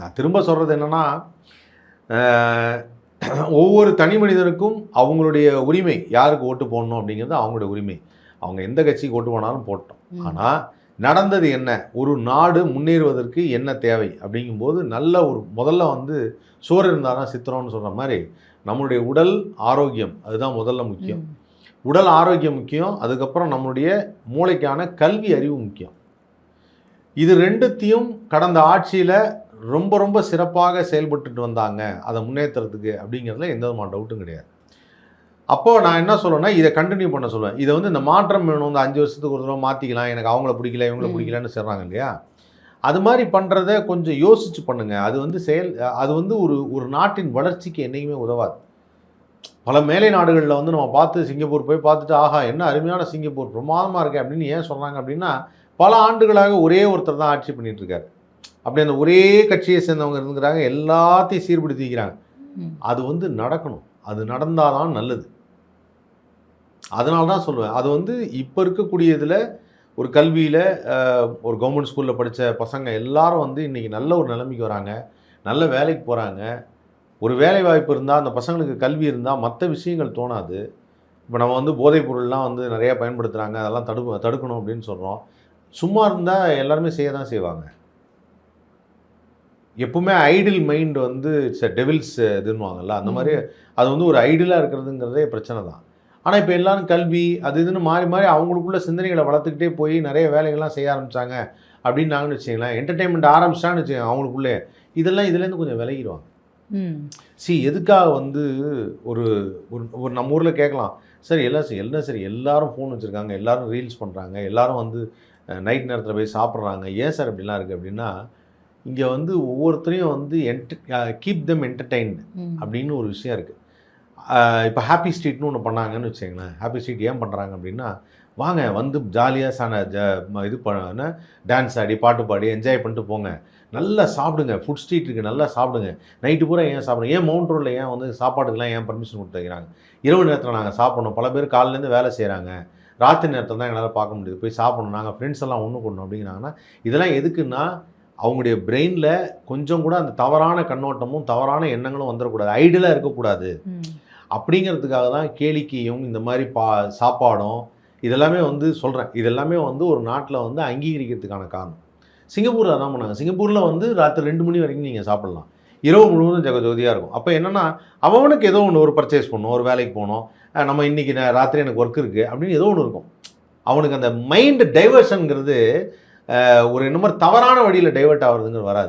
நான் திரும்ப சொல்கிறது என்னென்னா, ஒவ்வொரு தனி மனிதனுக்கும் அவங்களுடைய உரிமை, யாருக்கு ஓட்டு போடணும் அப்படிங்கிறது அவங்களுடைய உரிமை. அவங்க எந்த கட்சிக்கு ஓட்டு போனாலும் போட்டோம். ஆனால் நடந்தது என்ன, ஒரு நாடு முன்னேறுவதற்கு என்ன தேவை அப்படிங்கும்போது நல்ல ஒரு முதல்ல வந்து சோறு இருந்தால் தான் சித்திரம்னு சொல்கிற மாதிரி நம்மளுடைய உடல் ஆரோக்கியம் அதுதான் முதல்ல முக்கியம். உடல் ஆரோக்கியம் முக்கியம். அதுக்கப்புறம் நம்மளுடைய மூளைக்கான கல்வி அறிவு முக்கியம். இது ரெண்டுத்தையும் கடந்த ஆட்சியில் ரொம்ப ரொம்ப சிறப்பாக செயல்பட்டுட்டு வந்தாங்க அதை முன்னேற்றத்துக்கு அப்படிங்கிறதுல எந்த விதமான டவுட்டும் கிடையாது. அப்போது நான் என்ன சொல்லுவேன்னா, இதை கண்டினியூ பண்ண சொல்லுவேன். இதை வந்து இந்த மாற்றம் வேணும், இந்த 5 வருஷத்துக்கு ஒரு தடவை மாற்றிக்கலாம், எனக்கு அவங்கள பிடிக்கல இவங்கள பிடிக்கலன்னு சொல்கிறாங்க இல்லையா, அது மாதிரி பண்ணுறத கொஞ்சம் யோசித்து பண்ணுங்கள். அது வந்து அது வந்து ஒரு நாட்டின் வளர்ச்சிக்கு என்றைக்குமே உதவாது. பல மேலை நாடுகளில் வந்து நம்ம பார்த்து சிங்கப்பூர் போய் பார்த்துட்டு, ஆஹா என்ன அருமையான சிங்கப்பூர் பிரமாதமாக இருக்கே அப்படின்னு ஏன் சொல்கிறாங்க அப்படின்னா, பல ஆண்டுகளாக ஒரே ஒருத்தர் தான் ஆட்சி பண்ணிகிட்ருக்காரு. அப்படி அந்த ஒரே கட்சியை சேர்ந்தவங்க இருந்துக்கிறாங்க, எல்லாத்தையும் சீர்படுத்திக்கிறாங்க. அது வந்து நடக்கணும். அது நடந்தால் தான் நல்லது. அதனால தான் சொல்லுவேன், அது வந்து இப்போ இருக்கக்கூடிய இதில் ஒரு கல்வியில் ஒரு கவர்மெண்ட் ஸ்கூலில் படித்த பசங்க எல்லாரும் வந்து இன்றைக்கி நல்ல ஒரு நிலைமைக்கு வராங்க, நல்ல வேலைக்கு போகிறாங்க. ஒரு வேலை வாய்ப்பு இருந்தால், அந்த பசங்களுக்கு கல்வி இருந்தால் மற்ற விஷயங்கள் தோணாது. இப்போ நம்ம வந்து போதைப் பொருள்லாம் வந்து நிறையா பயன்படுத்துகிறாங்க, அதெல்லாம் தடுக்கணும் அப்படின்னு சொல்கிறோம். சும்மா இருந்தால் எல்லாருமே செய்ய தான் செய்வாங்க. எப்பவுமே ஐடில் மைண்ட் வந்து இட்ஸ் டெவில்ஸ் இதுன்னுவாங்கல்ல, அந்த மாதிரி அது வந்து ஒரு ஐடியலாக இருக்கிறதுங்கிறதே பிரச்சனை தான். ஆனால் இப்போ எல்லோரும் கல்வி அது இதுன்னு மாறி மாறி அவங்களுக்குள்ள சிந்தனைகளை வளர்த்துக்கிட்டே போய் நிறைய வேலைகள்லாம் செய்ய ஆரம்பித்தாங்க அப்படின்னாங்கன்னு வச்சுங்களேன். என்டர்டெயின்மெண்ட் ஆரம்பிச்சிட்டான்னு வச்சுக்கோங்க அவங்களுக்குள்ளே, இதுலேருந்து கொஞ்சம் விலகிடுவாங்க. எதுக்காக வந்து ஒரு ஒரு நம்ம ஊரில் கேட்கலாம், சரி எல்லாரும் ஃபோன் வச்சுருக்காங்க, எல்லோரும் ரீல்ஸ் பண்ணுறாங்க, எல்லோரும் வந்து நைட் நேரத்தில் போய் சாப்பிட்றாங்க, ஏன் சார் அப்படிலாம் இருக்குது அப்படின்னா, இங்கே வந்து ஒவ்வொருத்தரையும் வந்து கீப் தெம் என்டர்டெயின்டு அப்படின்னு ஒரு விஷயம் இருக்குது. இப்போ ஹாப்பி ஸ்ட்ரீட்னு ஒன்று பண்ணாங்கன்னு வச்சுங்களேன். ஹாப்பி ஸ்ட்ரீட் ஏன் பண்ணுறாங்க அப்படின்னா, வாங்க வந்து ஜாலியாக இது பண்ண டான்ஸ் ஆடி பாட்டு பாடி என்ஜாய் பண்ணிட்டு போங்க, நல்லா சாப்பிடுங்க, ஃபுட் ஸ்ட்ரீட் இருக்குது நல்லா சாப்பிடுங்க, நைட்டு பூரா ஏன் சாப்பிடுங்க, ஏன் மவுண்ட் ரோடில் ஏன் வந்து சாப்பாட்டுக்கெல்லாம் ஏன் பர்மிஷன் கொடுத்துக்கிறாங்க, இரவு நேரத்தில் நாங்கள் சாப்பிடணும், பல பேர் காலையிலேருந்து வேலை செய்கிறாங்க, ராத்திரி நேரத்தில் தான் எங்களால் பார்க்க முடியுது, போய் சாப்பிடணும், நாங்கள் ஃப்ரெண்ட்ஸ் எல்லாம் ஒன்று கூடணும் அப்படிங்கிறாங்கன்னா, இதெல்லாம் எதுக்குன்னா அவங்களுடைய பிரெயினில் கொஞ்சம் கூட அந்த தவறான கண்ணோட்டமும் தவறான எண்ணங்களும் வந்துடக்கூடாது, ஐடியலாக இருக்கக்கூடாது அப்படிங்கிறதுக்காக தான் கேளிக்கையும் இந்த மாதிரி சாப்பாடும் இதெல்லாமே வந்து சொல்கிறேன். இதெல்லாமே வந்து ஒரு நாட்டில் வந்து அங்கீகரிக்கிறதுக்கான காரணம். சிங்கப்பூரில் அதான் பண்ணாங்க. சிங்கப்பூரில் வந்து ராத்திரி 2 மணி வரைக்கும் நீங்கள் சாப்பிட்லாம், இரவு முழுவதும் ஜெகஜோதியாக இருக்கும். அப்போ என்னென்னா அவனுக்கு ஏதோ ஒன்று ஒரு பர்ச்சேஸ் பண்ணணும், ஒரு வேலைக்கு போகணும், நம்ம இன்றைக்கி ராத்திரி எனக்கு ஒர்க் இருக்குது அப்படின்னு ஏதோ ஒன்று இருக்கும். அவனுக்கு அந்த மைண்டு டைவர்ஷனுங்கிறது ஒரு இந்த மாதிரி தவறான வழியில் டைவர்ட் ஆகிறதுங்கிறது வராது.